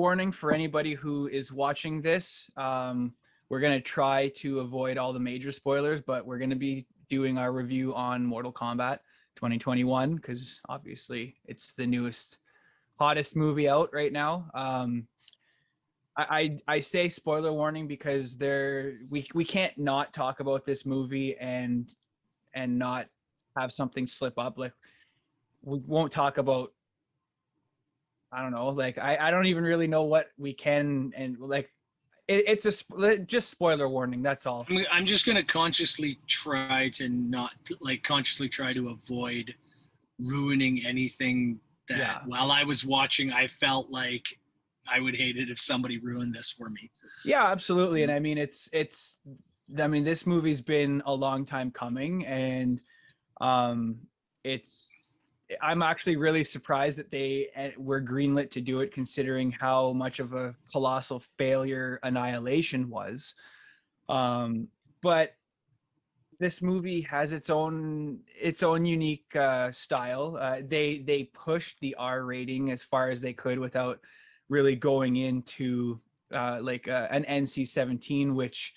warning for anybody who is watching this. We're going to try to avoid all the major spoilers, but we're going to be doing our review on Mortal Kombat 2021 because obviously it's the newest, hottest movie out right now. I say spoiler warning because we can't not talk about this movie and not have something slip up. Like we won't talk about, I don't know, like I don't even really know what we can, and like it's just spoiler warning. That's all. I'm just going to consciously try to avoid ruining anything that while I was watching, I felt like I would hate it if somebody ruined this for me. Yeah, absolutely. And I mean, this movie's been a long time coming, and I'm actually really surprised that they were greenlit to do it, considering how much of a colossal failure Annihilation was. But this movie has its own unique style. They pushed the R rating as far as they could without really going into an NC-17, which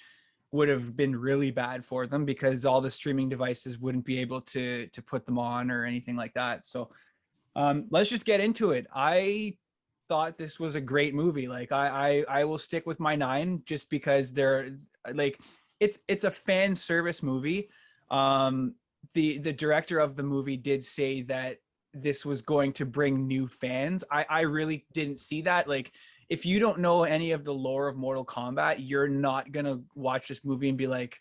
would have been really bad for them because all the streaming devices wouldn't be able to put them on or anything like that. So let's just get into it. I thought this was a great movie. Like I will stick with my 9 just because they're like, it's a fan service movie. The director of the movie did say that this was going to bring new fans. I really didn't see that. Like, if you don't know any of the lore of Mortal Kombat, you're not gonna watch this movie and be like,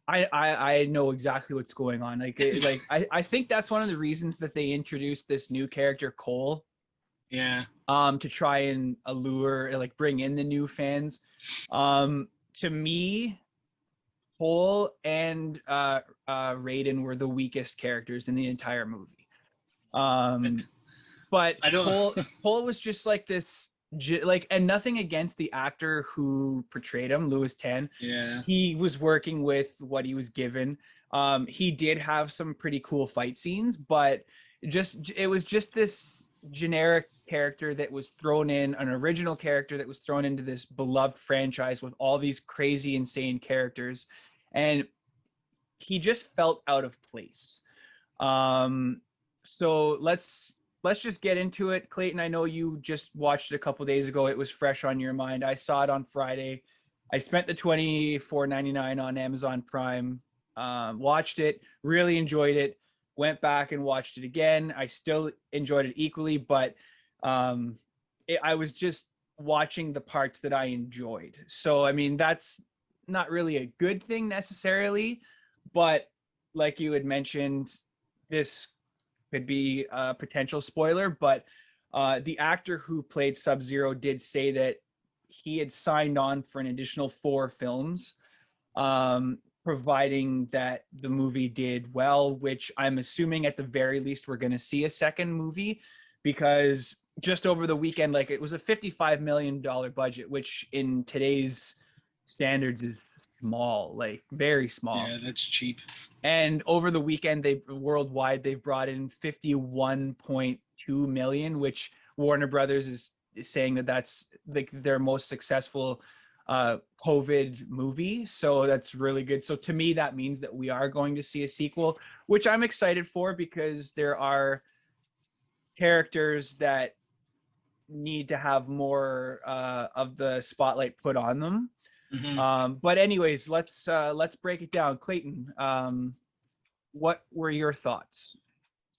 I know exactly what's going on. I think that's one of the reasons that they introduced this new character, Cole. Yeah. To try and allure, like bring in the new fans. To me, Cole and Raiden were the weakest characters in the entire movie. But Cole was just like this, and nothing against the actor who portrayed him, Louis Tan. Yeah. He was working with what he was given. He did have some pretty cool fight scenes, but it was just this generic character that was thrown in, an original character that was thrown into this beloved franchise with all these crazy, insane characters. And he just felt out of place. So let's just get into it. Clayton, I know you just watched it a couple days ago. It was fresh on your mind. I saw it on Friday. I spent the $24.99 on Amazon Prime, watched it, really enjoyed it, went back and watched it again. I still enjoyed it equally, but I was just watching the parts that I enjoyed. So, I mean, that's not really a good thing necessarily, but like you had mentioned, this could be a potential spoiler, but the actor who played Sub-Zero did say that he had signed on for an additional 4 films, providing that the movie did well, which I'm assuming at the very least we're going to see a second movie, because just over the weekend, like, it was a $55 million budget, which in today's standards is small, like very small. Yeah, that's cheap. And over the weekend, worldwide they've brought in 51.2 million, which Warner Brothers is saying that's like their most successful COVID movie. So that's really good. So to me, that means that we are going to see a sequel, which I'm excited for, because there are characters that need to have more of the spotlight put on them. Mm-hmm. But anyways, let's break it down. Clayton, what were your thoughts?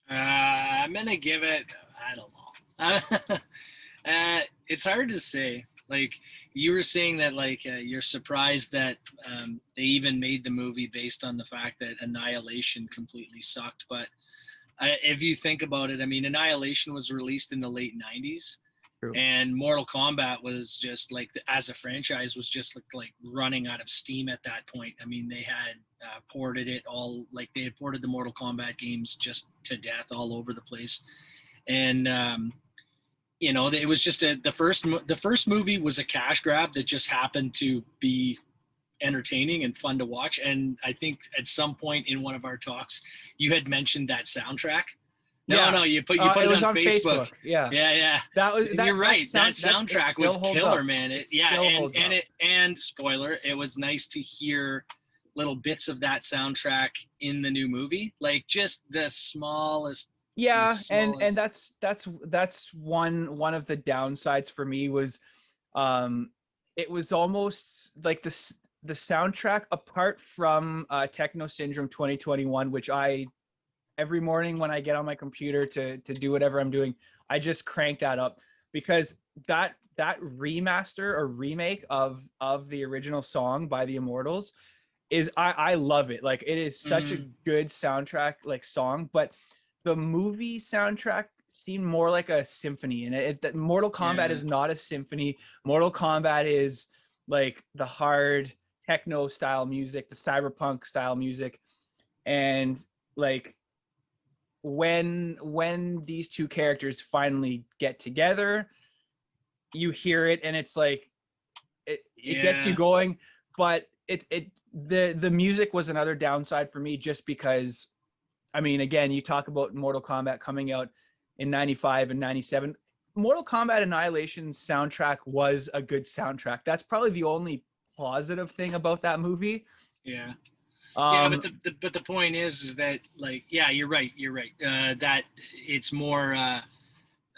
I'm gonna give it, I don't know. It's hard to say. Like, you were saying that, like, you're surprised that they even made the movie based on the fact that Annihilation completely sucked. But if you think about it, I mean, Annihilation was released in the late 90s. True. And Mortal Kombat was just like, as a franchise, was just like running out of steam at that point. I mean, they had ported it all, like they had ported the Mortal Kombat games just to death all over the place. And, you know, it was just the first movie was a cash grab that just happened to be entertaining and fun to watch. And I think at some point in one of our talks, you had mentioned that soundtrack. No, you put it was on on Facebook. Facebook. Yeah. Yeah. That was And you're right. That soundtrack was killer, up. man. And spoiler, it was nice to hear little bits of that soundtrack in the new movie. Like just the smallest. Yeah, and smallest... that's one of the downsides for me was it was almost like the soundtrack apart from Techno Syndrome 2021, which I every morning when I get on my computer to do whatever I'm doing, I just crank that up because that remaster or remake of the original song by the Immortals is I love it. Like it is such a good soundtrack like song, but the movie soundtrack seemed more like a symphony, and that Mortal Kombat is not a symphony. Mortal Kombat is like the hard techno style music, the cyberpunk style music, and like when these two characters finally get together, you hear it and it's like it gets you going, but the music was another downside for me just because I mean, again, you talk about Mortal Kombat coming out in 95 and 97. Mortal Kombat Annihilation soundtrack was a good soundtrack. That's probably the only positive thing about that movie. Yeah. But the point is that like, yeah, you're right. That it's more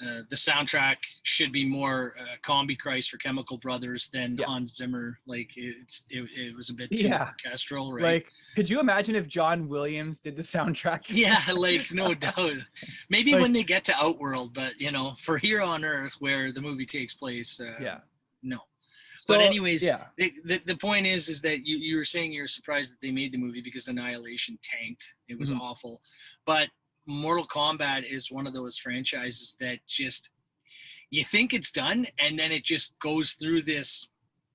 the soundtrack should be more Combi Christ for Chemical Brothers than Hans Zimmer. Like it was a bit too orchestral, right? Like, could you imagine if John Williams did the soundtrack? Yeah, like no doubt. Maybe like, when they get to Outworld, but for Here on Earth, where the movie takes place, no. So, but anyways, the point is that you were saying you're surprised that they made the movie because Annihilation tanked. It was awful. But Mortal Kombat is one of those franchises that just, you think it's done, and then it just goes through this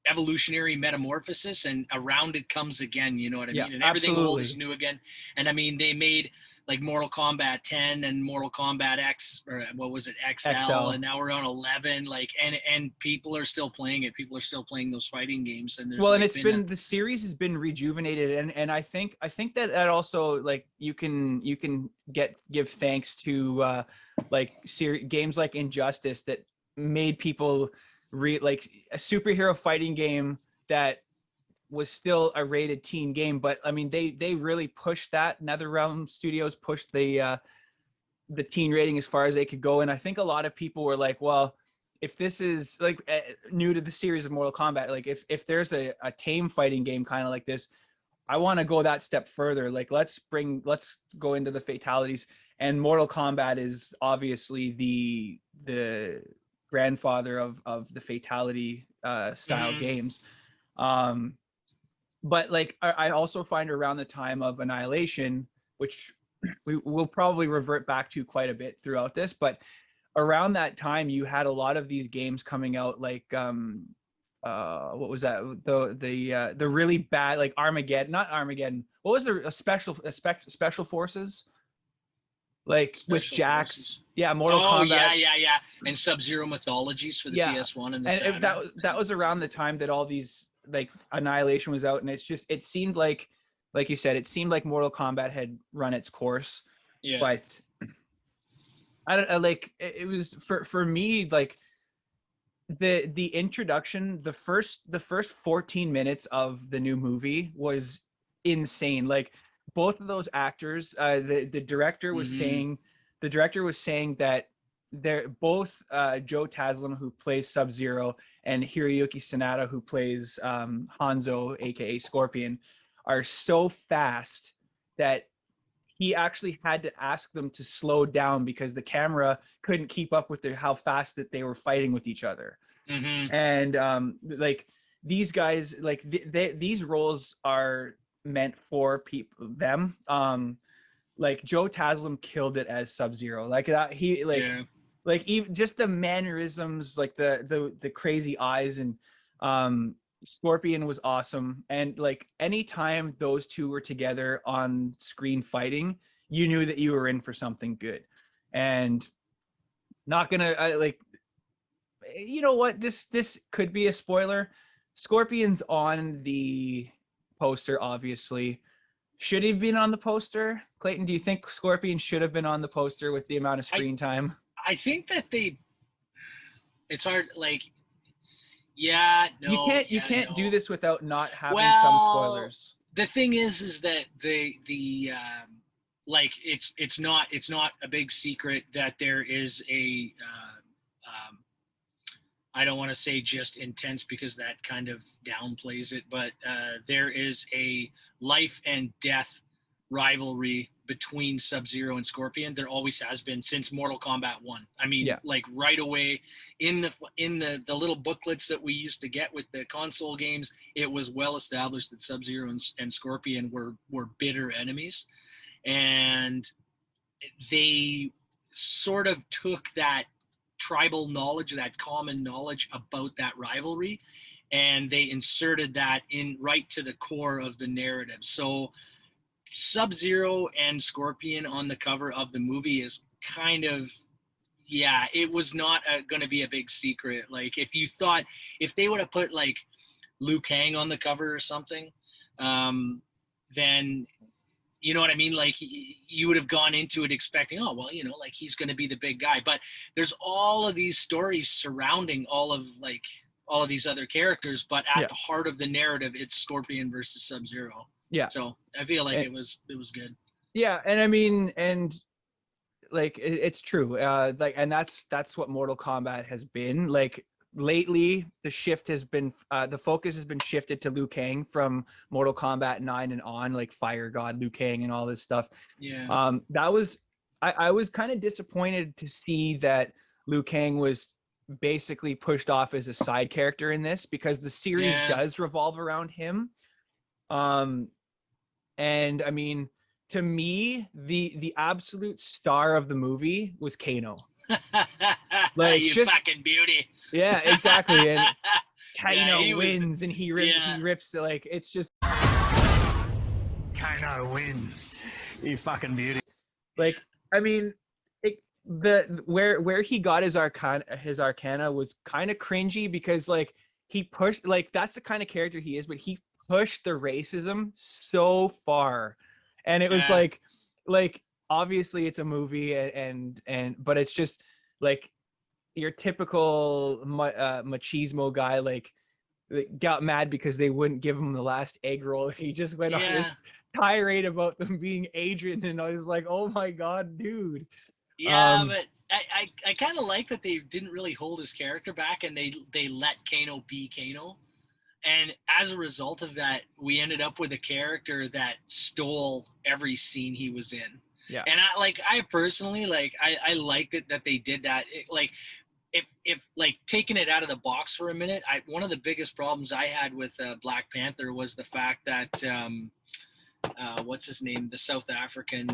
evolutionary metamorphosis, and around it comes again, you know what I mean? And everything old is new again. And I mean, they made like Mortal Kombat 10 and Mortal Kombat X, or what was it, XL. And now we're on 11. Like, and people are still playing it. People are still playing those fighting games. And there's and it's been the series has been rejuvenated, and I think that also like you can give thanks to games like Injustice that made people like a superhero fighting game that was still a rated teen game, but I mean they really pushed that. NetherRealm Studios pushed the teen rating as far as they could go, and I think a lot of people were like, well, if this is like new to the series of Mortal Kombat, like if there's a tame fighting game kind of like this, I want to go that step further. Like let's go into the fatalities, and Mortal Kombat is obviously the grandfather of the fatality style games. But like I also find around the time of Annihilation, which we will probably revert back to quite a bit throughout this, but around that time you had a lot of these games coming out, like what was that, the really bad, like not Armageddon, what was the special forces, like special with Jax forces. Mortal Kombat. And Sub-Zero Mythologies for the PS1 and the Saturn. That was around the time that all these like Annihilation was out, and it seemed like you said, it seemed like Mortal Kombat had run its course. But I don't like, it was for me, like the introduction, the first 14 minutes of the new movie was insane. Like both of those actors, the director was saying that they're both Joe Taslim, who plays Sub-Zero, and Hiroyuki Sanada, who plays Hanzo, aka Scorpion, are so fast that he actually had to ask them to slow down because the camera couldn't keep up with how fast that they were fighting with each other. And like these guys, like these roles are meant for them. Like Joe Taslim killed it as Sub-Zero. Like that, he like even just the mannerisms, like the crazy eyes, and Scorpion was awesome. And like anytime those two were together on screen fighting, you knew that you were in for something good. And not gonna like, you know what, this could be a spoiler. Scorpion's on the poster, obviously. Should he have been on the poster? Clayton, do you think Scorpion should have been on the poster with the amount of screen time? I think that it's hard, like, yeah, no, You can't do this without not having some Well, spoilers. the thing is that like it's not a big secret that there is a I don't want to say just intense because that kind of downplays it, but there is a life and death rivalry between Sub-Zero and Scorpion. There always has been since Mortal Kombat 1. I mean, like right away in the little booklets that we used to get with the console games, it was well established that Sub-Zero and Scorpion were bitter enemies. And they sort of took that tribal knowledge, that common knowledge about that rivalry, and they inserted that in right to the core of the narrative. So Sub-Zero and Scorpion on the cover of the movie is kind of, yeah, it was not going to be a big secret. Like if they would have put like Liu Kang on the cover or something, then you know what I mean? Like you would have gone into it expecting, oh, well, like he's going to be the big guy. But there's all of these stories surrounding all of these other characters. But at the heart of the narrative, it's Scorpion versus Sub-Zero. Yeah. So I feel like it was good. Yeah. And I mean, and like, it's true. And that's what Mortal Kombat has been. Like, lately the shift has been the focus has been shifted to Liu Kang from Mortal Kombat 9 and on, like Fire God Liu Kang and all this stuff. That was I was kind of disappointed to see that Liu Kang was basically pushed off as a side character in this, because the series does revolve around him. And I mean, to me, the absolute star of the movie was Kano. Like, you fucking beauty. Yeah, exactly. And Kano wins, and he rips like, it's just Kano wins. You fucking beauty. Like, I mean, where he got his arcana was kind of cringy, because like he pushed, like that's the kind of character he is, but he pushed the racism so far, and it was like obviously it's a movie, and but it's just like your typical machismo guy, like got mad because they wouldn't give him the last egg roll. He just went on this tirade about them being Asian, and I was like, oh my god, dude. But I kind of like that they didn't really hold his character back, and they let Kano be Kano. And as a result of that, we ended up with a character that stole every scene he was in. Yeah. And I personally, I liked it that they did that. If like taking it out of the box for a minute, one of the biggest problems I had with Black Panther was the fact that what's his name, the South African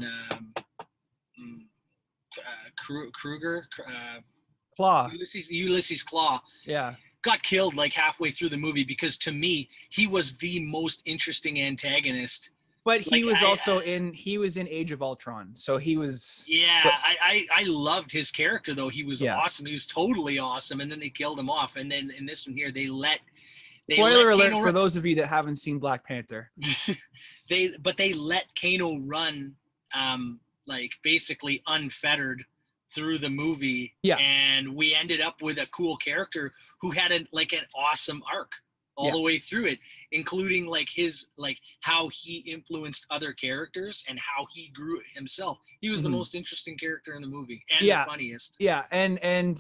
Kruger, Claw, Ulysses Claw, got killed like halfway through the movie, because to me he was the most interesting antagonist. But he was he was in Age of Ultron, so he was. Yeah, I loved his character though. He was awesome. He was totally awesome, and then they killed him off. And then in this one here, they let. Spoiler alert for those of you that haven't seen Black Panther. They let Kano run, like basically unfettered through the movie. Yeah. And we ended up with a cool character who had an awesome arc all the way through it, including how he influenced other characters and how he grew himself. He was the most interesting character in the movie, and the funniest. Yeah. And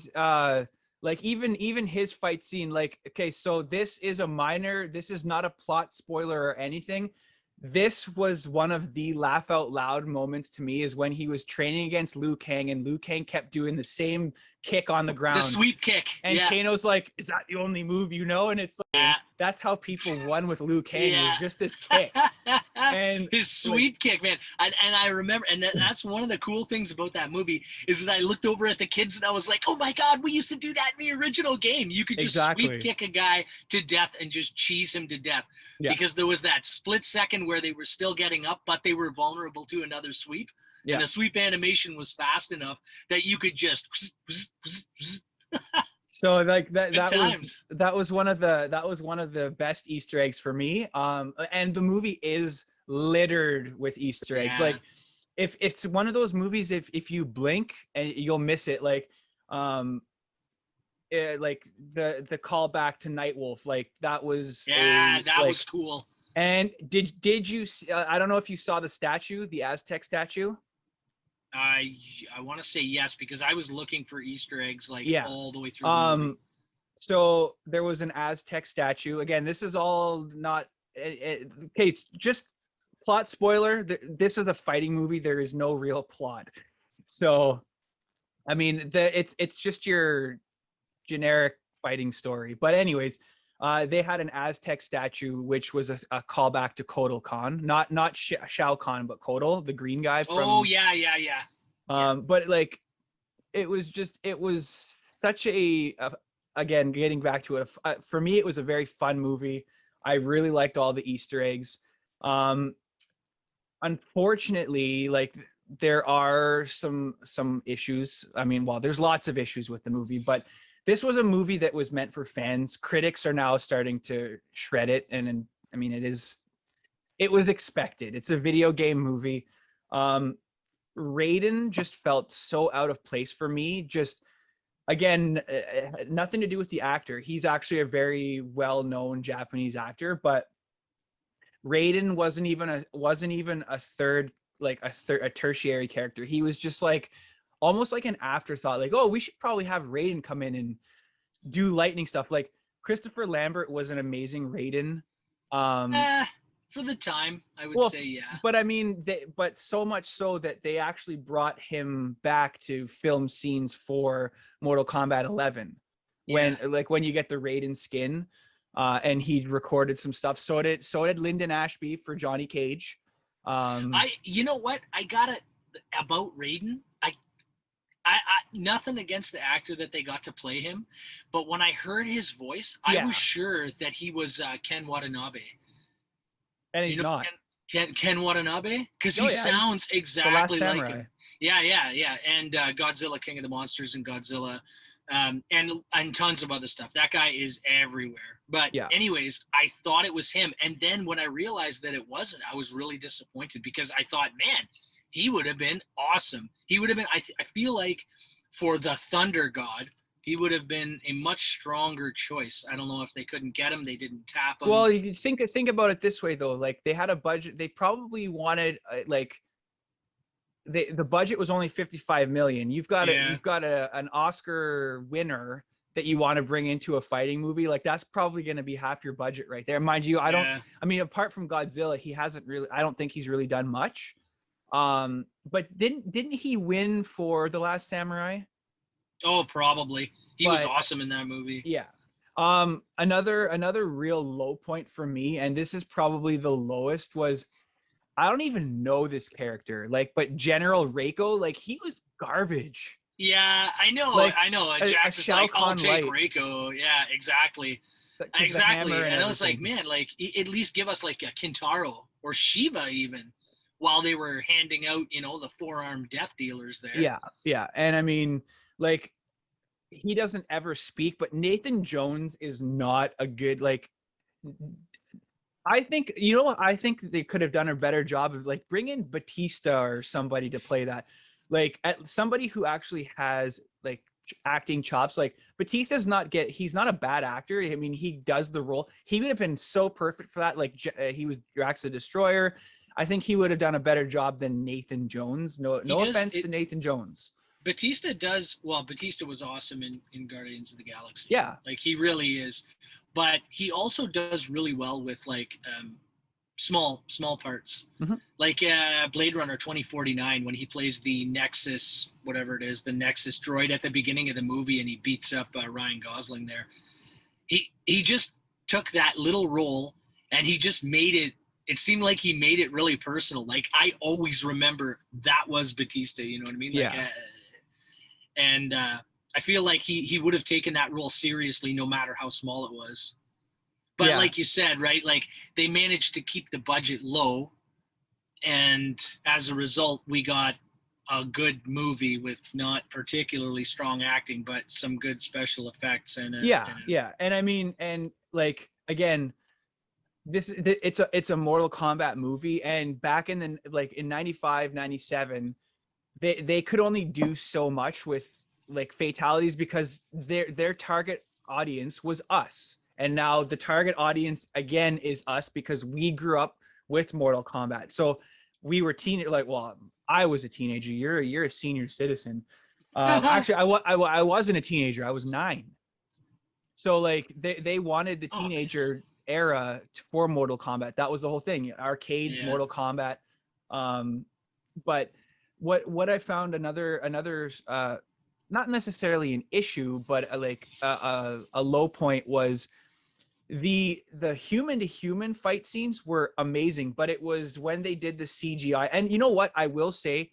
like even his fight scene, like, okay, so this is not a plot spoiler or anything. This was one of the laugh out loud moments to me, is when he was training against Liu Kang, and Liu Kang kept doing the same kick on the ground. The sweep kick. And Kano's like, is that the only move you know? And it's like, that's how people won with Liu Kang, was just this kick. And his sweep kick, man. And I remember, and that's one of the cool things about that movie, is that I looked over at the kids and I was like, oh my God, we used to do that in the original game. You could just sweep kick a guy to death and just cheese him to death. Because there was that split second where they were still getting up, but they were vulnerable to another sweep. And the sweep animation was fast enough that you could just So like Good that times. was one of the best Easter eggs for me. And the movie is littered with Easter eggs. Yeah. Like if it's one of those movies, if you blink and you'll miss it. Like the callback to Nightwolf, like that was Yeah, that was cool. And did you I don't know if you saw the statue, the Aztec statue. I want to say yes because I was looking for Easter eggs like Yeah. all the way through the movie. So there was an Aztec statue. Again, this is all not okay. Just plot spoiler. This is a fighting movie. There is no real plot. So, I mean, it's just your generic fighting story. But anyways, they had an Aztec statue, which was a callback to Kotal Khan, not Shao Kahn, but Kotal, the green guy from. Oh yeah. But like, it was such again, getting back to it, for me, it was a very fun movie. I really liked all the Easter eggs. Unfortunately, like there are some issues. I mean, well, there's lots of issues with the movie, but this was a movie that was meant for fans. Critics are now starting to shred it, and I mean, it was expected. It's a video game movie. Raiden just felt so out of place for me. Just again, nothing to do with the actor. He's actually a very well-known Japanese actor, but Raiden wasn't even a third, like a tertiary character. He was just like almost like an afterthought. Like, oh, we should probably have Raiden come in and do lightning stuff. Like Christopher Lambert was an amazing Raiden. For the time, I would say yeah. But I mean, but so much so that they actually brought him back to film scenes for Mortal Kombat 11, when you get the Raiden skin, and he recorded some stuff. So did Lyndon Ashby for Johnny Cage. You know what? I got it about Raiden. I nothing against the actor that they got to play him, but when I heard his voice, I was sure that he was Ken Watanabe. And he's not. Ken Watanabe? Because he sounds exactly like him. Yeah. And Godzilla, King of the Monsters, and Godzilla, and tons of other stuff. That guy is everywhere. But anyways, I thought it was him. And then when I realized that it wasn't, I was really disappointed because I thought, man, he would have been awesome. He would have been, I feel like for the Thunder God, he would have been a much stronger choice. I don't know if they couldn't get him. They didn't tap him. Well, you think about it this way, though. Like, they had a budget. They probably wanted, the budget was only 55 million. You've got an Oscar winner that you want to bring into a fighting movie. Like, that's probably going to be half your budget right there. Mind you, I mean, apart from Godzilla, I don't think he's really done much. But didn't he win for The Last Samurai? Oh, probably. He was awesome in that movie. Yeah. Another real low point for me, and this is probably the lowest, was I don't even know this character. But General Reiko, like, he was garbage. Yeah, I know. Jax is like, I'll take Reiko. Yeah, exactly. Exactly. And I was like, man, like, at least give us like a Kintaro or Shiva even, while they were handing out, the four-armed death dealers there. Yeah. And I mean, like, he doesn't ever speak, but Nathan Jones is not a good, like, I think they could have done a better job of, like, bringing Batista or somebody to play that, like, somebody who actually has, like, acting chops. Like, Batista's he's not a bad actor. I mean, he does the role. He would have been so perfect for that. Like, he was Drax the Destroyer. I think he would have done a better job than Nathan Jones. No offense to Nathan Jones. Batista was awesome in Guardians of the Galaxy. Yeah. Like, he really is. But he also does really well with, like, small parts. Mm-hmm. Like Blade Runner 2049, when he plays the Nexus, whatever it is, the Nexus droid at the beginning of the movie, and he beats up Ryan Gosling there. He just took that little role, and he just made it seemed like he made it really personal. Like, I always remember that was Batista, you know what I mean? Like, and I feel like he would have taken that role seriously no matter how small it was. But like you said, right, like, they managed to keep the budget low, and as a result, we got a good movie with not particularly strong acting, but some good special effects and And I mean, and like again, it's a Mortal Kombat movie, and back in the like in 95, 97, they could only do so much with like fatalities because their target audience was us. And now the target audience again is us because we grew up with Mortal Kombat. So we were well, I was a teenager. You're a senior citizen. Actually, I wasn't a teenager. I was 9. So like they wanted the teenager era for Mortal Kombat. That was the whole thing. Arcades, Yeah. Mortal Kombat. But what I found another not necessarily an issue, but a low point was the human to human fight scenes were amazing, but it was when they did the CGI. And you know what I will say,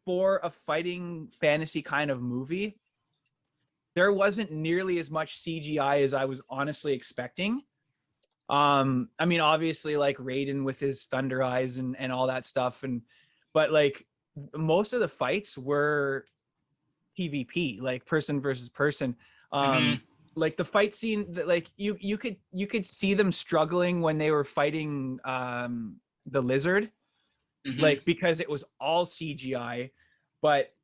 for a fighting fantasy kind of movie, there wasn't nearly as much CGI as I was honestly expecting. I mean, obviously like Raiden with his thunder eyes and all that stuff, but like most of the fights were PvP, like person versus person. Like the fight scene that like you could see them struggling when they were fighting the lizard, like because it was all CGI. But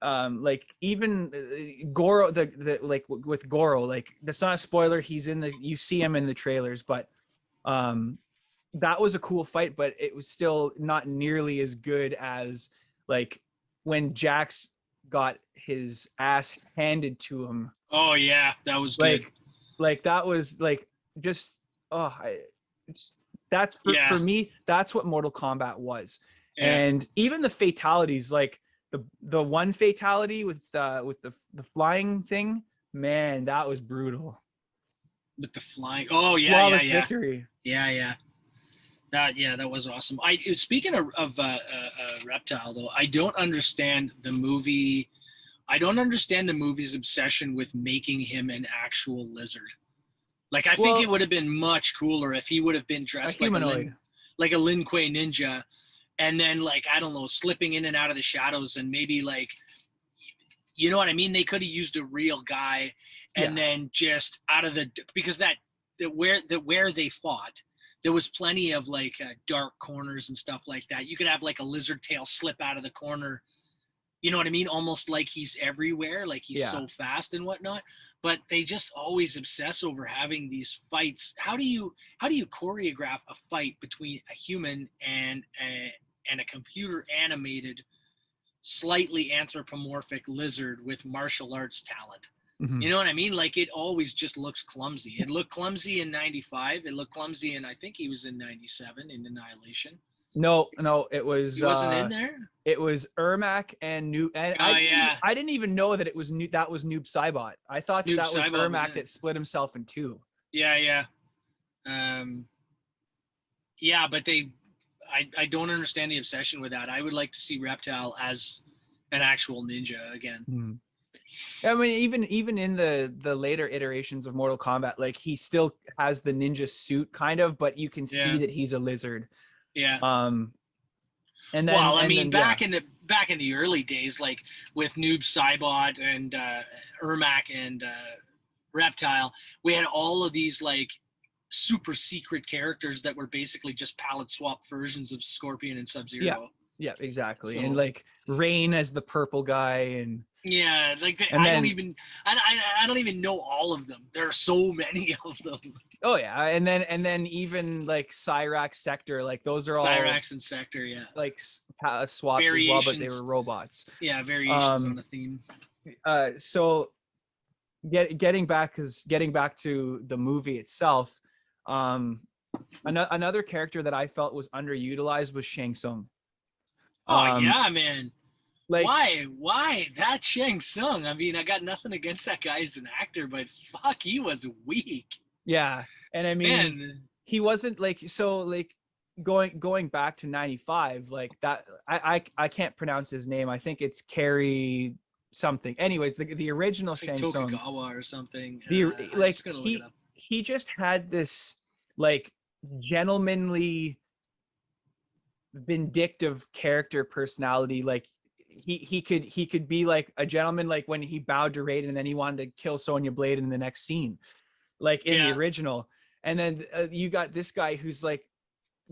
like even Goro, the like with Goro, like that's not a spoiler, he's in you see him in the trailers, but that was a cool fight, but it was still not nearly as good as like when Jax got his ass handed to him. Oh yeah, that was like good. like that was like just that's for me, that's what Mortal Kombat was. And even the fatalities, like the one fatality with the flying thing, man, that was brutal. With the flying, oh yeah, flawless victory. That was awesome. Speaking of Reptile though, I don't understand the movie. I don't understand the movie's obsession with making him an actual lizard. Like I think it would have been much cooler if he would have been dressed like a Lin Kuei ninja, and then like I don't know, slipping in and out of the shadows, and maybe like, you know what I mean? They could have used a real guy, and then just out of because where they fought, there was plenty of like dark corners and stuff like that. You could have like a lizard tail slip out of the corner. You know what I mean? Almost like he's everywhere, like he's so fast and whatnot. But they just always obsess over having these fights. How do you choreograph a fight between a human and a computer animated, slightly anthropomorphic lizard with martial arts talent? You know what I mean? Like it always just looks clumsy. It looked clumsy in 95. It looked clumsy in, I think he was in 97 in Annihilation. No, it was. He wasn't in there. It was Ermac and Noob. And I didn't even know that it was that was Noob Saibot. I thought that was Ermac that split himself in two. Yeah. But I don't understand the obsession with that. I would like to see Reptile as an actual ninja again. I mean, even in the later iterations of Mortal Kombat, like he still has the ninja suit kind of, but you can see that he's a lizard. Yeah. And then, back in the early days, like with Noob Saibot and Ermac and Reptile, we had all of these like super secret characters that were basically just palette swap versions of Scorpion and Sub-Zero. Yeah, exactly. So, and like Rain as the purple guy, and I don't even know all of them. There are so many of them. Oh yeah, and then even like Cyrax, Sector, like those are all Cyrax and Sector, like swaps as well, but they were robots. Yeah, variations on the theme. So getting back to the movie itself, another character that I felt was underutilized was Shang Tsung. Oh yeah, man. Like why that Shang Tsung? I mean, I got nothing against that guy as an actor, but fuck, he was weak. Yeah, and I mean, he wasn't like going back to 95, like that. I can't pronounce his name. I think it's Kerry something. Anyways, the original Shang Tsung, Tokugawa or something. He just had this like gentlemanly, vindictive character personality. Like he could be like a gentleman, like when he bowed to Raiden and then he wanted to kill Sonya Blade in the next scene, like in the original. And then you got this guy who's like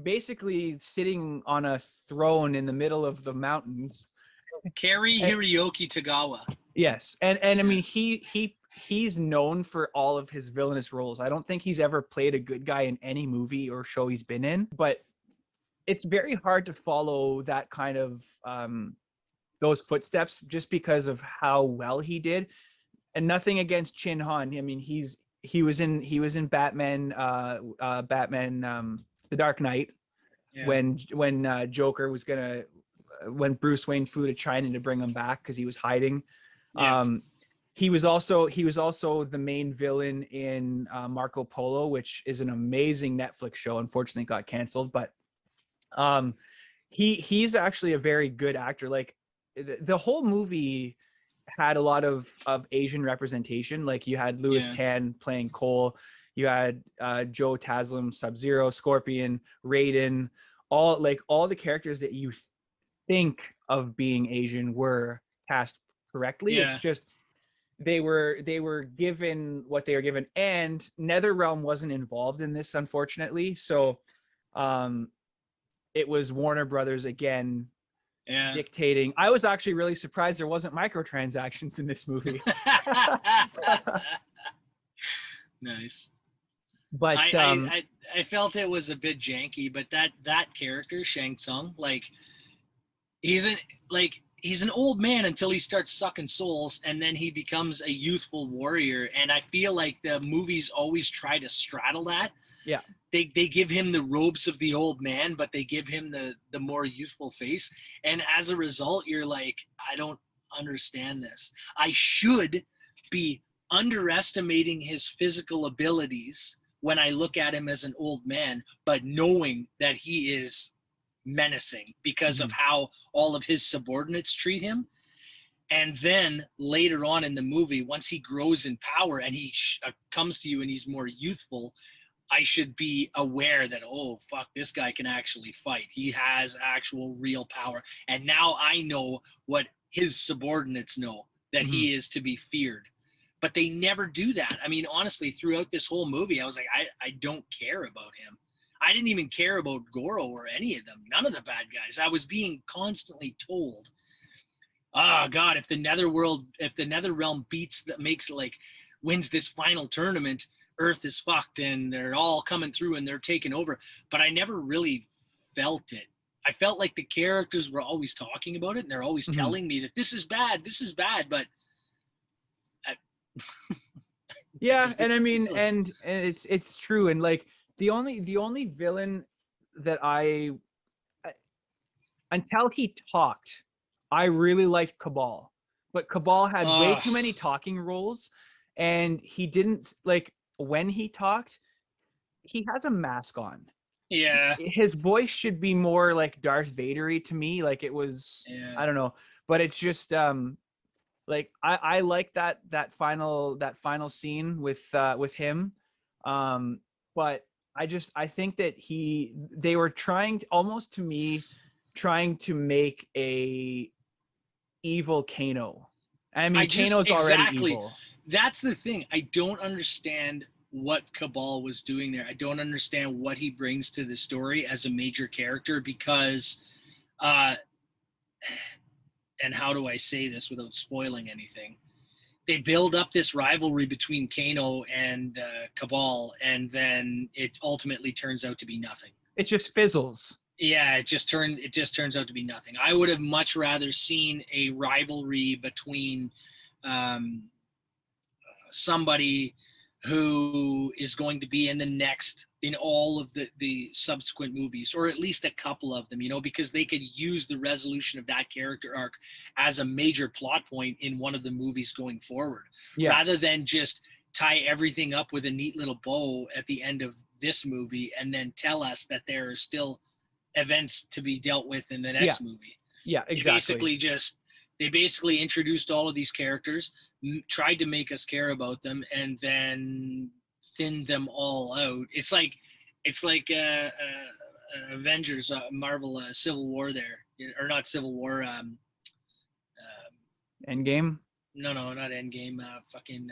basically sitting on a throne in the middle of the mountains. Cary Hiroyuki Tagawa. Yes, and I mean he's known for all of his villainous roles. I don't think he's ever played a good guy in any movie or show he's been in, but it's very hard to follow that kind of those footsteps just because of how well he did. And nothing against Chin Han. I mean, he was in Batman The Dark Knight when Joker was gonna when Bruce Wayne flew to China to bring him back because he was hiding. He was also the main villain in Marco Polo, which is an amazing Netflix show. Unfortunately, got canceled, but he's actually a very good actor. Like the whole movie had a lot of Asian representation. Like you had Louis Tan playing Cole, you had Joe Taslim, Sub-Zero, Scorpion, Raiden, all the characters that you think of being Asian were cast correctly. It's just they were given what they were given, and NetherRealm wasn't involved in this, unfortunately. So it was Warner Brothers again dictating. I was actually really surprised there wasn't microtransactions in this movie. Nice. But I felt it was a bit janky, but that character Shang Tsung, like he's an old man until he starts sucking souls, and then he becomes a youthful warrior. And I feel like the movies always try to straddle that. Yeah. They give him the robes of the old man, but they give him the more youthful face. And as a result, you're like, I don't understand this. I should be underestimating his physical abilities when I look at him as an old man, but knowing that he is menacing because of how all of his subordinates treat him. And then later on in the movie, once he grows in power and he comes to you and he's more youthful, I should be aware that, oh, fuck, this guy can actually fight. He has actual real power. And now I know what his subordinates know, that he is to be feared. But they never do that. I mean, honestly, throughout this whole movie, I was like, I don't care about him. I didn't even care about Goro or any of them. None of the bad guys. I was being constantly told, oh God, if the Netherrealm wins this final tournament, Earth is fucked and they're all coming through and they're taking over. But I never really felt it. I felt like the characters were always talking about it and they're always telling me that this is bad, but yeah, and I mean, and it's true. And like the only villain that I until he talked, I really liked Cabal. But Cabal had way too many talking roles, and he didn't, like, when he talked, he has a mask on. Yeah. His voice should be more like Darth Vader-y to me. Like it was, I don't know, but it's just like I like that final scene with him. But I think that they were trying to make a evil Kano. I mean, Kano's already evil. That's the thing. I don't understand what Cabal was doing there. I don't understand what he brings to the story as a major character because, and how do I say this without spoiling anything? They build up this rivalry between Kano and Cabal, and then it ultimately turns out to be nothing. It just fizzles. Yeah, it just turns out to be nothing. I would have much rather seen a rivalry between somebody who is going to be in all of the subsequent movies, or at least a couple of them, because they could use the resolution of that character arc as a major plot point in one of the movies going forward, rather than just tie everything up with a neat little bow at the end of this movie and then tell us that there are still events to be dealt with in the next movie. Yeah, exactly. They basically introduced all of these characters, tried to make us care about them, and then thinned them all out. It's like Avengers, Marvel, Civil War there, or not Civil War, Endgame, No, not Endgame. Fucking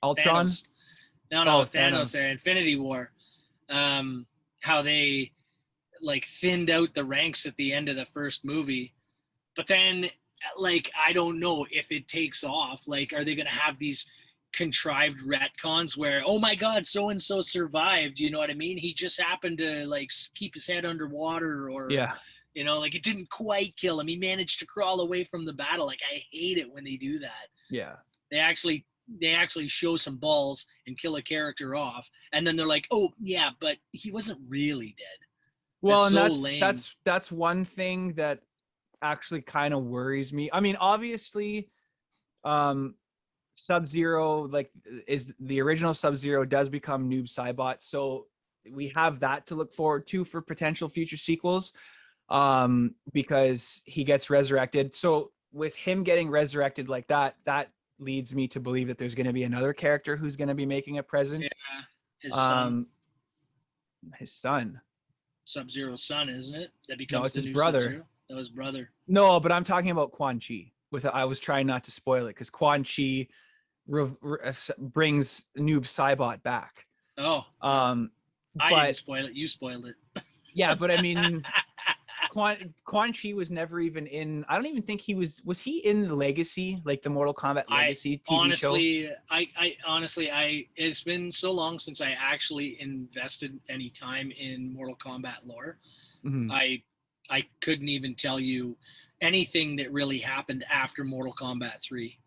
Ultron. Thanos. No, Thanos. There, Infinity War. How they like thinned out the ranks at the end of the first movie, but then like I don't know if it takes off. Like, are they going to have these contrived retcons where, oh my God, so and so survived? You know what I mean? He just happened to like keep his head underwater, or Yeah. you know, like it didn't quite kill him. He managed to crawl away from the battle. Like, I hate it when they do that. Yeah. They actually show some balls and kill a character off, and then they're like, oh yeah, but he wasn't really dead. Well, and so lame. that's one thing that actually kind of worries me. I mean, obviously, Sub-Zero, like, is the original Sub-Zero does become Noob Saibot, so we have that to look forward to for potential future sequels, because he gets resurrected. So with him getting resurrected like that, that leads me to believe that there's going to be another character who's going to be making a presence. Yeah, his son. His son. Sub-Zero's son, isn't it? That becomes No, it's the his new brother. Sub-Zero? That was brother. No, but I'm talking about Quan Chi. I was trying not to spoil it because Quan Chi brings Noob Saibot back. Oh. I didn't spoil it. You spoiled it. Yeah, but I mean, Quan Chi was never even in. I don't even think he was. Was he in Legacy, like the Mortal Kombat Legacy TV show? I honestly, it's been so long since I actually invested any time in Mortal Kombat lore. Mm-hmm. I couldn't even tell you anything that really happened after Mortal Kombat 3.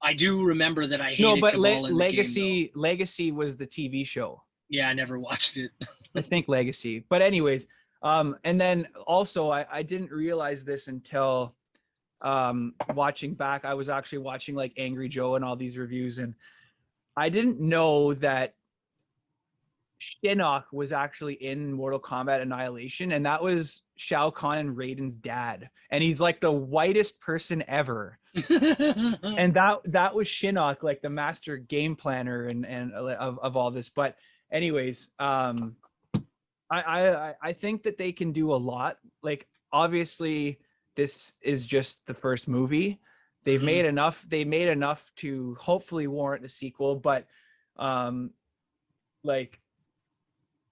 I do remember that I hated Cabal in the game, though. Legacy was the TV show. Yeah, I never watched it. I think Legacy. But anyways, and then also I didn't realize this until watching back. I was actually watching like Angry Joe and all these reviews, and I didn't know that Shinnok was actually in Mortal Kombat Annihilation, and that was Shao Kahn and Raiden's dad, and he's like the whitest person ever. And that was Shinnok, like the master game planner and of all this. But anyways, I think that they can do a lot. Like, obviously this is just the first movie. They've made enough. They made enough to hopefully warrant a sequel, but like,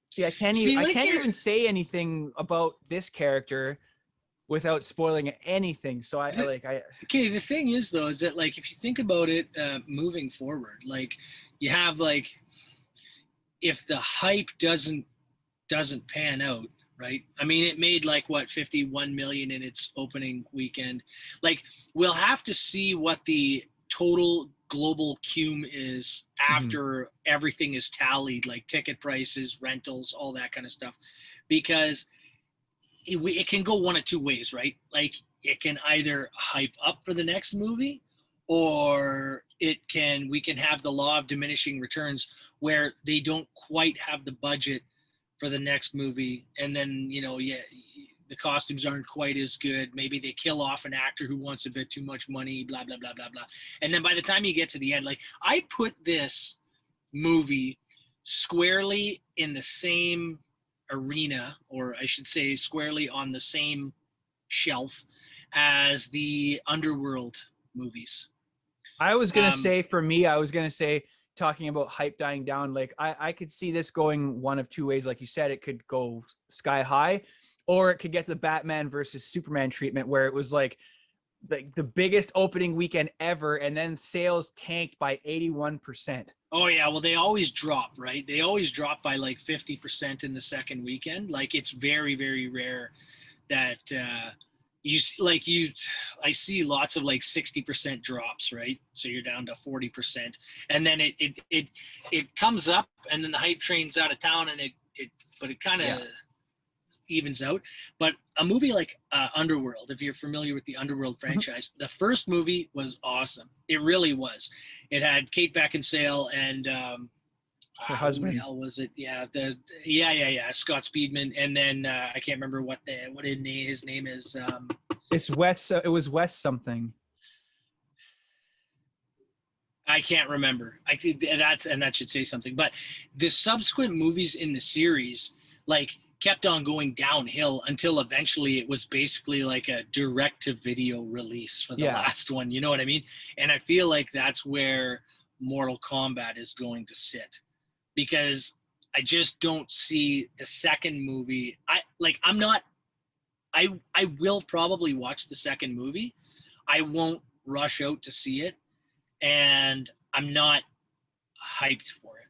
see, I can't even say anything about this character without spoiling anything. So okay, the thing is though, is that like, if you think about it, moving forward, like, you have like, if the hype doesn't pan out, right? I mean, it made like what, 51 million in its opening weekend. Like, we'll have to see what the total global cume is after everything is tallied, like ticket prices, rentals, all that kind of stuff, because it can go one of two ways, right? Like, it can either hype up for the next movie, or we can have the law of diminishing returns where they don't quite have the budget for the next movie, and then, you know, the costumes aren't quite as good. Maybe they kill off an actor who wants a bit too much money, blah, blah, blah, blah, blah. And then by the time you get to the end, like, I put this movie squarely in the same arena, or I should say squarely on the same shelf as the Underworld movies. I was going to say, for me, talking about hype dying down, like I could see this going one of two ways. Like you said, it could go sky high, or it could get the Batman versus Superman treatment, where it was like the biggest opening weekend ever, and then sales tanked by 81%. Oh yeah, well, they always drop, right? They always drop by like 50% in the second weekend. Like, it's very, very rare that I see lots of like 60% drops, right? So you're down to 40%, and then it comes up, and then the hype train's out of town, and it kind of evens out. But a movie like Underworld, if you're familiar with the Underworld franchise, the first movie was awesome. It really was. It had Kate Beckinsale and her husband. Who the hell was it? Yeah, Scott Speedman, and then I can't remember what his name is. It's Wes. It was Wes something. I can't remember. That should say something. But the subsequent movies in the series, like, kept on going downhill until eventually it was basically like a direct-to-video release for the last one. You know what I mean? And I feel like that's where Mortal Kombat is going to sit, because I just don't see the second movie. I will probably watch the second movie. I won't rush out to see it, and I'm not hyped for it.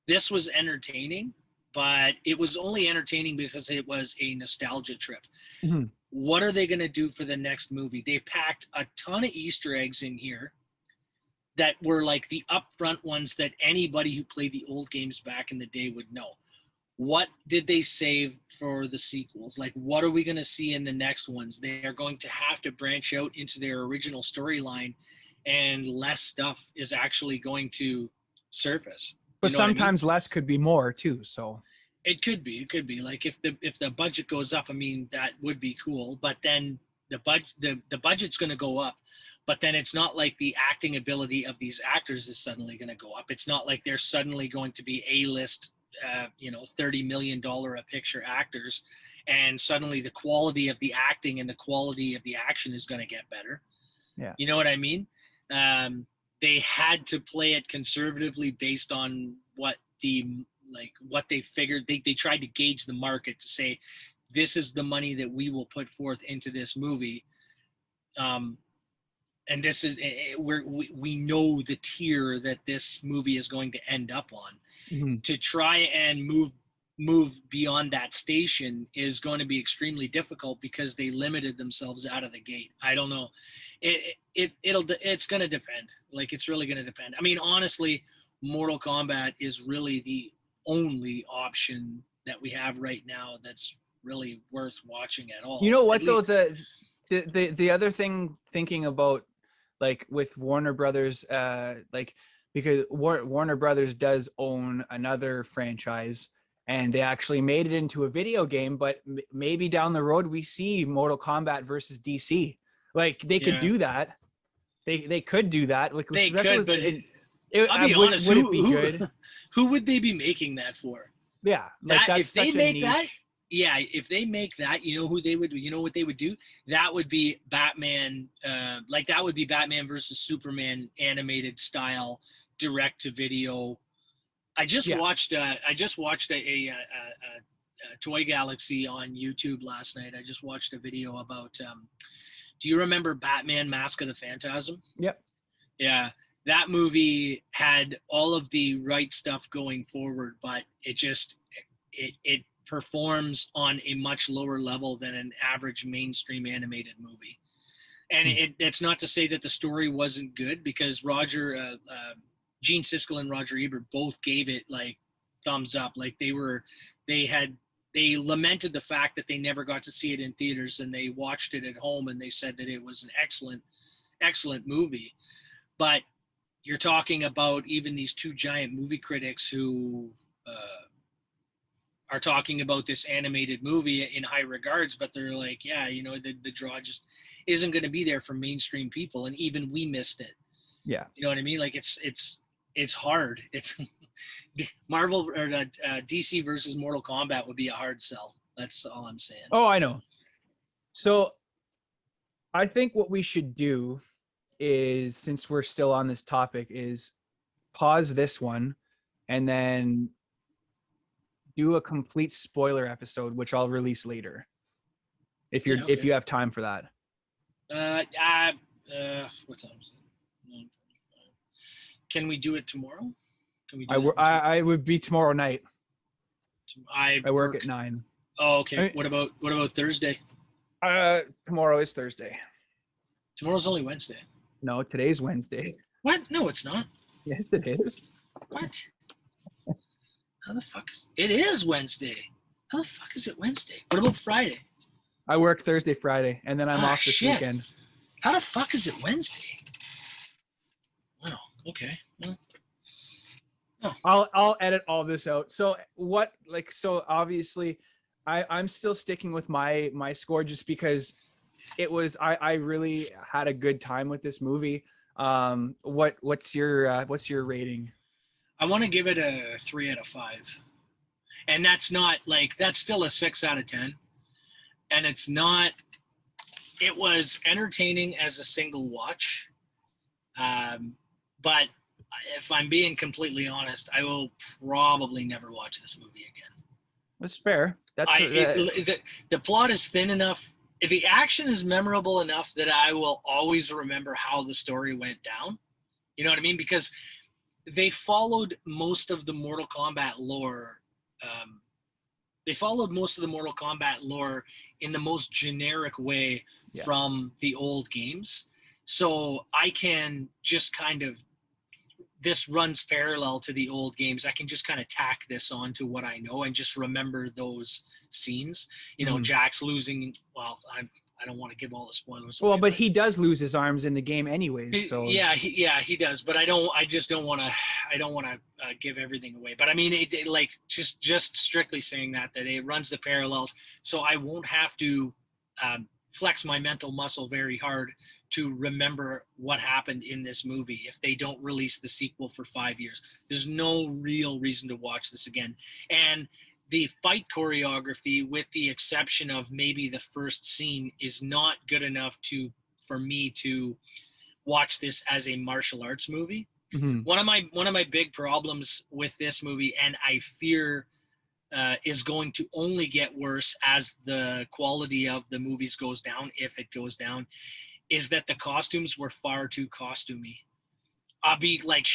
This was entertaining, but it was only entertaining because it was a nostalgia trip. Mhm. What are they going to do for the next movie? They packed a ton of Easter eggs in here that were like the upfront ones that anybody who played the old games back in the day would know. What did they save for the sequels? Like, what are we going to see in the next ones? They are going to have to branch out into their original storyline, and less stuff is actually going to surface. But You know what I mean? sometimes less could be more too. So It could be like if the budget goes up, I mean, that would be cool. But then the budget's going to go up, but then it's not like the acting ability of these actors is suddenly going to go up. It's not like they're suddenly going to be A-list, $30 million a picture actors, and suddenly the quality of the acting and the quality of the action is going to get better. Yeah. You know what I mean? They had to play it conservatively based on what they figured. They tried to gauge the market to say, this is the money that we will put forth into this movie. And this is we know the tier that this movie is going to end up on. Mhm. To try and move beyond that station is going to be extremely difficult because they limited themselves out of the gate. I don't know. It's going to depend. Like, it's really going to depend. I mean, honestly, Mortal Kombat is really the only option that we have right now that's really worth watching at all. You know what, At though, least, the other thing, thinking about, like, with Warner Brothers, because Warner Brothers does own another franchise, and they actually made it into a video game, but maybe down the road we see Mortal Kombat versus DC. Like, they could do that. They could do that. Like, they could, but I'll be honest. Would it be good? Who would they be making that for? Yeah, like, that's if they such a make niche. that, yeah, if they make that, you know who they would, you know what they would do? That would be Batman. That would be Batman versus Superman animated style, direct to video. I just watched a Toy Galaxy on YouTube last night. I just watched a video about. Do you remember Batman: Mask of the Phantasm? Yep. Yeah. That movie had all of the right stuff going forward, but it performs on a much lower level than an average mainstream animated movie. And it's not to say that the story wasn't good, because Gene Siskel and Roger Ebert both gave it like thumbs up. Like, they lamented the fact that they never got to see it in theaters, and they watched it at home, and they said that it was an excellent movie. But you're talking about even these two giant movie critics who are talking about this animated movie in high regards, but they're like, yeah, the draw just isn't going to be there for mainstream people, and even we missed it. Yeah. You know what I mean? Like, it's hard. It's Marvel or DC versus Mortal Kombat would be a hard sell. That's all I'm saying. Oh, I know. So I think what we should do is, since we're still on this topic, is pause this one and then do a complete spoiler episode, which I'll release later, if you have time for that. What time is it? Can we do it tomorrow? Can we? I would be tomorrow night. I work at 9. Oh, okay. What about Thursday? Tomorrow is Thursday. Tomorrow's only Wednesday. No, today's Wednesday. What? No, it's not. Yes, it is. What? How the fuck is it? Is Wednesday? How the fuck is it Wednesday? What about Friday? I work Thursday, Friday, and then I'm off this weekend. How the fuck is it Wednesday? Wow. Okay. Well, I'll edit all this out. So obviously I'm still sticking with my score, just because it was, I really had a good time with this movie. What's your rating? I want to give it a 3 out of 5. And that's not like, that's still a 6 out of 10. And it's not, it was entertaining as a single watch. But if I'm being completely honest, I will probably never watch this movie again. That's fair. The plot is thin enough. The action is memorable enough that I will always remember how the story went down. You know what I mean? Because they followed most of the Mortal Kombat lore. They followed most of the Mortal Kombat lore in the most generic way from the old games. So I can just kind of, this runs parallel to the old games. I can just kind of tack this on to what I know and just remember those scenes. You know, Jax losing, well, I don't want to give all the spoilers away. Well, but he does lose his arms in the game anyways. So he does. But I don't want to give everything away. But I mean, it like just strictly saying that it runs the parallels, so I won't have to flex my mental muscle very hard to remember what happened in this movie if they don't release the sequel for 5 years. There's no real reason to watch this again. And the fight choreography, with the exception of maybe the first scene, is not good enough for me to watch this as a martial arts movie. Mm-hmm. One of my big problems with this movie, and I fear is going to only get worse as the quality of the movies goes down, if it goes down, is that the costumes were far too costumey. I'll be like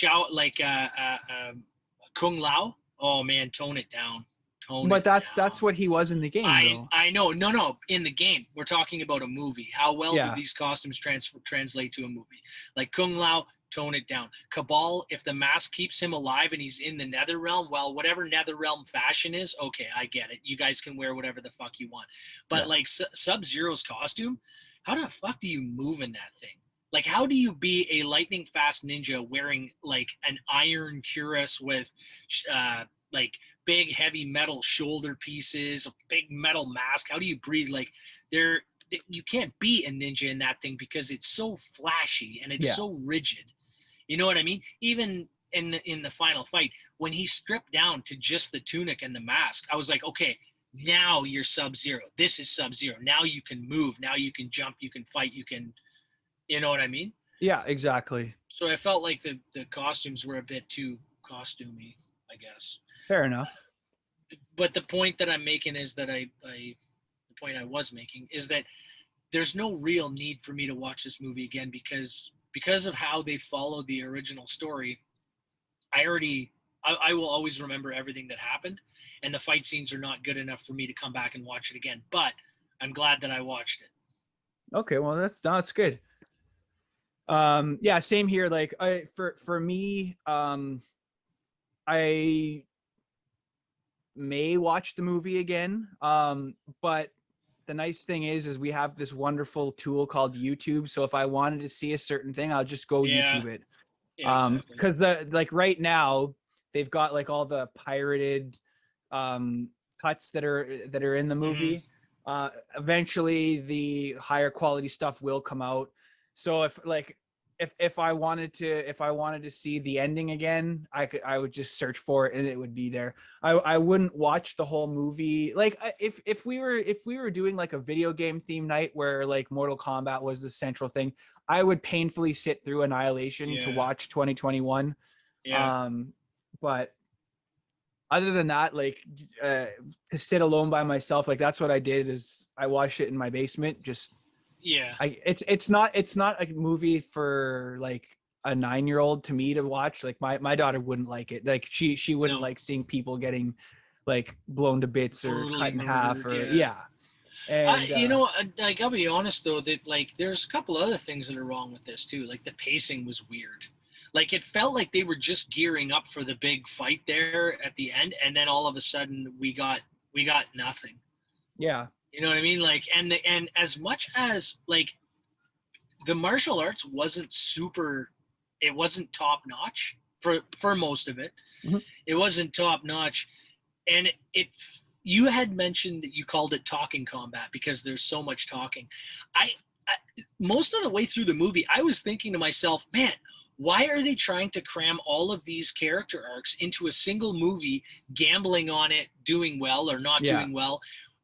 Kung Lao. Oh man, tone it down. But that's what he was in the game, though. I know. No. In the game, we're talking about a movie. How well do these costumes translate to a movie? Like Kung Lao, tone it down. Cabal, if the mask keeps him alive and he's in the Nether Realm, well, whatever Nether Realm fashion is, okay, I get it. You guys can wear whatever the fuck you want. But like Sub-Zero's costume, how the fuck do you move in that thing? Like, how do you be a lightning fast ninja wearing like an iron cuirass with like big heavy metal shoulder pieces, a big metal mask? How do you breathe? Like, you can't be a ninja in that thing because it's so flashy and it's so rigid. You know what I mean? Even in the final fight, when he stripped down to just the tunic and the mask, I was like, okay, now you're Sub-Zero. This is Sub-Zero. Now you can move. Now you can jump. You can fight. You can, you know what I mean? Yeah, exactly. So I felt like the costumes were a bit too costumey, I guess. Fair enough. But the point that I'm making is that the point I was making is that there's no real need for me to watch this movie again because of how they followed the original story. I will always remember everything that happened, and the fight scenes are not good enough for me to come back and watch it again. But I'm glad that I watched it. Okay, well that's good. Yeah, same here. Like for me, I may watch the movie again. But the nice thing is we have this wonderful tool called YouTube. So if I wanted to see a certain thing, I'll just go YouTube it. Yeah, exactly. Because right now they've got like all the pirated cuts that are in the movie. Eventually the higher quality stuff will come out. So if I wanted to see the ending again, I would just search for it and it would be there. I wouldn't watch the whole movie. Like if we were doing like a video game theme night where like Mortal Kombat was the central thing, I would painfully sit through Annihilation to watch 2021. But other than that, like to sit alone by myself, like that's what I did. Is I watched it in my basement. Just it's not a movie for like a 9-year-old to me to watch. Like my daughter wouldn't like it. Like she wouldn't like seeing people getting like blown to bits or cut in half or And you know, like I'll be honest though, that like there's a couple other things that are wrong with this too. Like the pacing was weird. Like it felt like they were just gearing up for the big fight there at the end, and then all of a sudden we got nothing. Yeah. You know what I mean? Like and as much as like the martial arts wasn't top notch for most of it. Mm-hmm. It wasn't top notch, and you had mentioned that you called it talking combat because there's so much talking. I most of the way through the movie, I was thinking to myself, man, Why are they trying to cram all of these character arcs into a single movie, gambling on it doing well or not doing well?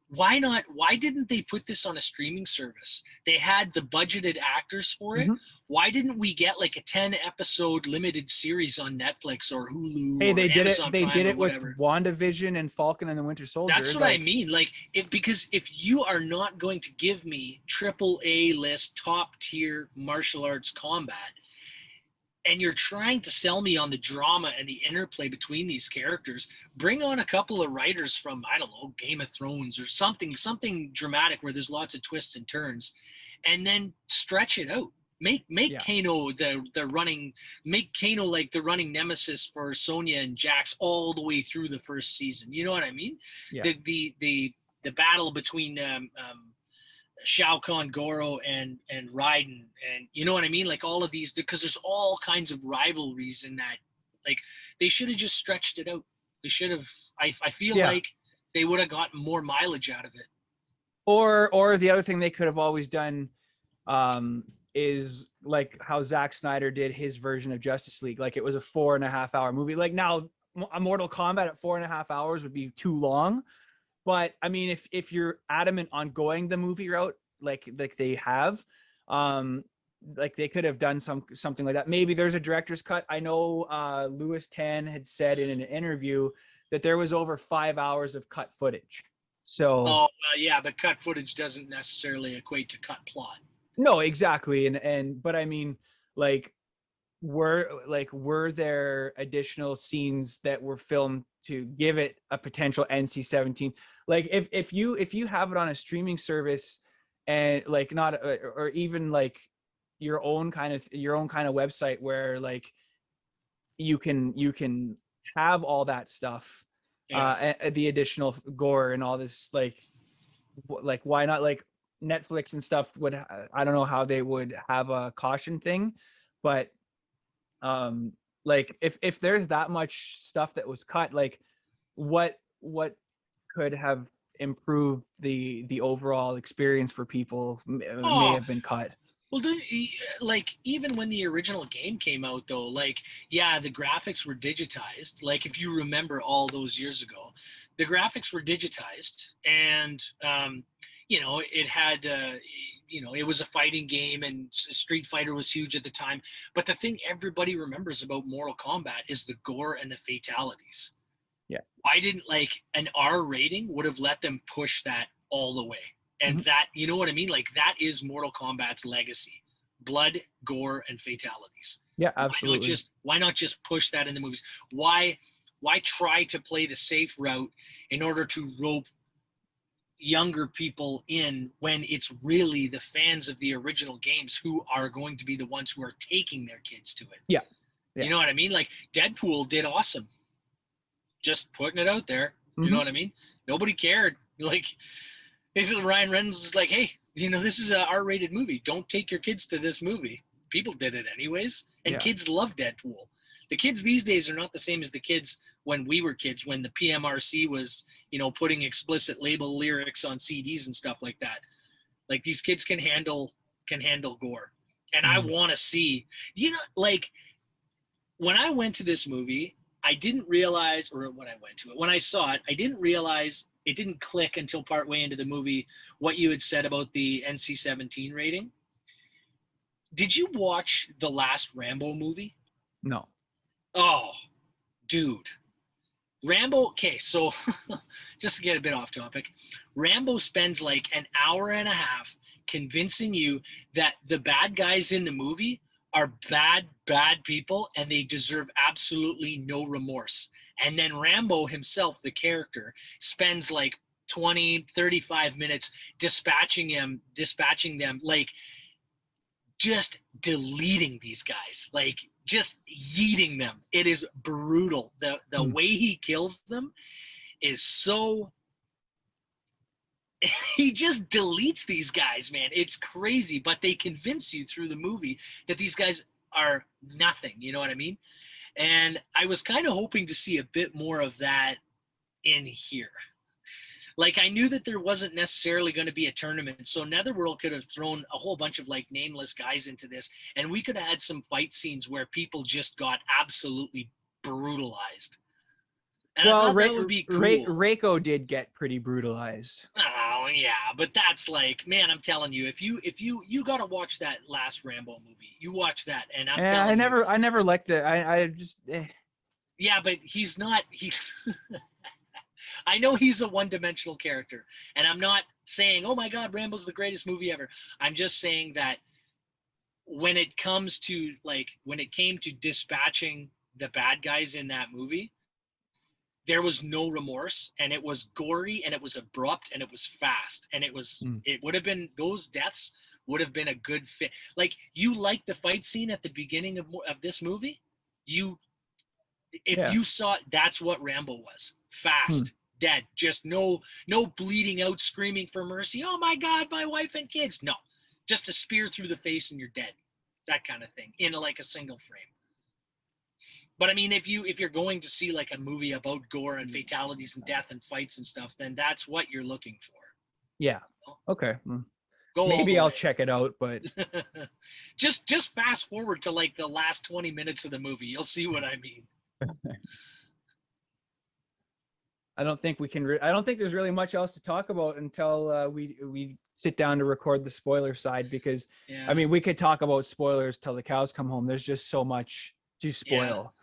Why not? Why didn't they put this on a streaming service? They had the budgeted actors for it. Why didn't we get like a 10-episode limited series on Netflix or Hulu Hey, or they did Amazon it. They Prime did or it with whatever? WandaVision and Falcon and the Winter Soldier. That's what I mean. Like, because if you are not going to give me AAA list, top tier martial arts combat, and you're trying to sell me on the drama and the interplay between these characters, bring on a couple of writers from, I don't know, Game of Thrones or something dramatic where there's lots of twists and turns, and then stretch it out. Make Kano make Kano like the running nemesis for Sonya and Jax all the way through the first season. You know what I mean? Yeah. The battle between Shao Kahn, Goro, and Raiden, and you know what I mean? Like all of these, because there's all kinds of rivalries in that. Like they should have just stretched it out. They should have. I feel like they would have gotten more mileage out of it. Or the other thing they could have always done is like how Zack Snyder did his version of Justice League. Like it was a 4.5 hour movie. Like now a Mortal Kombat at 4.5 hours would be too long. But I mean, if you're adamant on going the movie route, like they have, like they could have done something like that. Maybe there's a director's cut. I know Louis Tan had said in an interview that there was over 5 hours of cut footage. So yeah, but cut footage doesn't necessarily equate to cut plot. No, exactly. But I mean, like were there additional scenes that were filmed to give it a potential NC-17? Like if you have it on a streaming service and like not or even like your own kind of website where like you can have all that stuff, the additional gore and all this, like why not? Like Netflix and stuff would, I don't know how they would have a caution thing, but like if there's that much stuff that was cut, like what could have improved the overall experience for people may have been cut. Well, like even when the original game came out, though, like yeah, the graphics were digitized. Like if you remember all those years ago, the graphics were digitized, and you know it had you know, it was a fighting game, and Street Fighter was huge at the time. But the thing everybody remembers about Mortal Kombat is the gore and the fatalities. Yeah. Why didn't like an R rating would have let them push that all the way? And that, you know what I mean? Like that is Mortal Kombat's legacy: blood, gore, and fatalities. Yeah, absolutely. Why not just push that in the movies? Why try to play the safe route in order to rope younger people in when it's really the fans of the original games who are going to be the ones who are taking their kids to it? Yeah. You know what I mean? Like Deadpool did awesome. Just putting it out there. You know what I mean? Nobody cared. Like, Ryan Reynolds is like, hey, you know, this is a R-rated movie. Don't take your kids to this movie. People did it anyways. And kids love Deadpool. The kids these days are not the same as the kids when we were kids, when the PMRC was, you know, putting explicit label lyrics on CDs and stuff like that. Like these kids can handle gore. And I want to see, you know, like when I went to this movie, I didn't realize, or when I saw it, I didn't realize, it didn't click until partway into the movie what you had said about the NC-17 rating. Did you watch the last Rambo movie? No. Oh, dude. Rambo, okay, so just to get a bit off topic, Rambo spends like an hour and a half convincing you that the bad guys in the movie are bad people and they deserve absolutely no remorse. And then Rambo himself, the character, spends like 20-35 minutes dispatching them, like just deleting these guys, like just yeeting them. It is brutal. The way he kills them is so he just deletes these guys, man. It's crazy, but they convince you through the movie that these guys are nothing. You know what I mean? And I was kind of hoping to see a bit more of that in here. Like, I knew that there wasn't necessarily going to be a tournament, so Netherworld could have thrown a whole bunch of like nameless guys into this, and we could have had some fight scenes where people just got absolutely brutalized. And I thought that would be cool. Reiko did get pretty brutalized. Oh yeah, but that's like, man, I'm telling you, if you got to watch that last Rambo movie, you watch that, and I'm telling you, I never liked it. I just. Yeah, but he's not. I know he's a one-dimensional character, and I'm not saying, oh my God, Rambo's the greatest movie ever. I'm just saying that when it came to dispatching the bad guys in that movie, there was no remorse, and it was gory, and it was abrupt, and it was fast, and it would have been, those deaths would have been a good fit. Like, you like the fight scene at the beginning of this movie, you saw it, that's what Rambo was. Fast, dead, just no bleeding out, screaming for mercy. Oh my God, my wife and kids. No, just a spear through the face and you're dead. That kind of thing in like a single frame. But I mean, if you're going to see like a movie about gore and fatalities and death and fights and stuff, then that's what you're looking for. Yeah. Okay. Maybe I'll check it out, but just fast forward to like the last 20 minutes of the movie. You'll see what I mean. I don't think there's really much else to talk about until we sit down to record the spoiler side, because I mean, we could talk about spoilers till the cows come home. There's just so much to spoil.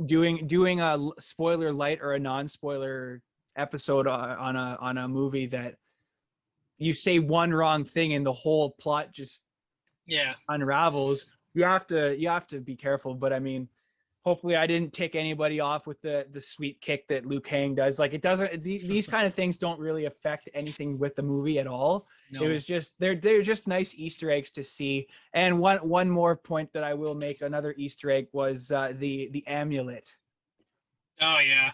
Doing a spoiler light or a non-spoiler episode on a movie that you say one wrong thing and the whole plot just unravels. You have to be careful. But I mean, hopefully I didn't tick anybody off with the sweet kick that Liu Kang does. Like, it doesn't, these kind of things don't really affect anything with the movie at all. No. It was just, they're just nice Easter eggs to see. And one more point that I will make, another Easter egg, was the amulet. Oh yeah.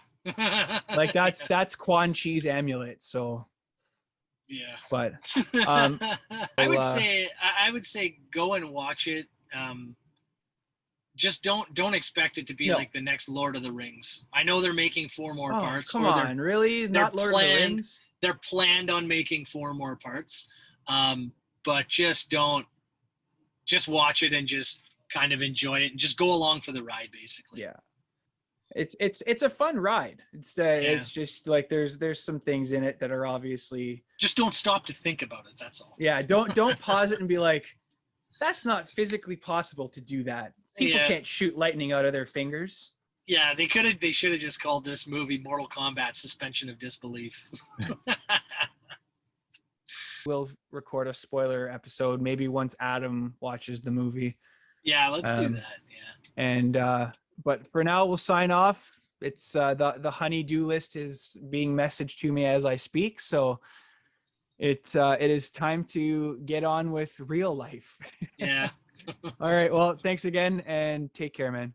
Like, that's Quan Chi's amulet. So yeah. But I would say go and watch it. Just don't expect it to be like the next Lord of the Rings. I know they're making 4 more parts. Come on, really? Not Lord of the Rings? They're planned on making 4 more parts. But just watch it and just kind of enjoy it and just go along for the ride, basically. Yeah. It's a fun ride. It's just like there's some things in it that are obviously, just don't stop to think about it. That's all. Yeah. Don't pause it and be like, that's not physically possible to do that. People can't shoot lightning out of their fingers. Yeah, they should have just called this movie Mortal Kombat: Suspension of Disbelief. We'll record a spoiler episode maybe once Adam watches the movie. Yeah, let's do that. Yeah. And but for now, we'll sign off. It's the honey-do list is being messaged to me as I speak, so it is time to get on with real life. Yeah. All right. Well, thanks again, and take care, man.